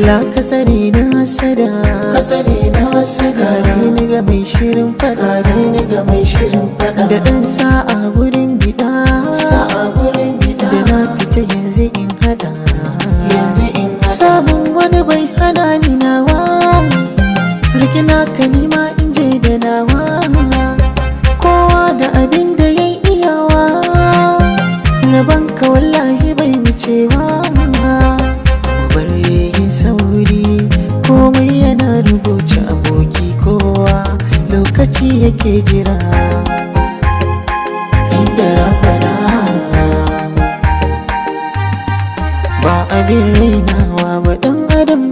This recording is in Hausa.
Allah ka tsare na hasada, ka tsare na hasada. Kare ni ga mai shirin fada, kare ni ga mai shirin fada. Da ɗan sa'a gurin bida, sa'a gurin bida. Da na fita yanzu in hada, yanzu in hada. Samun wani bai hana ni nawa, rikina ka nima in je da nawa. Kowa da abin da ya iyawa, rabanka wallahi bai wucewa. Sauri komai yana rubuce aboki kowa lokaci yake jira inda rabana ba abin rainawa ba dan adam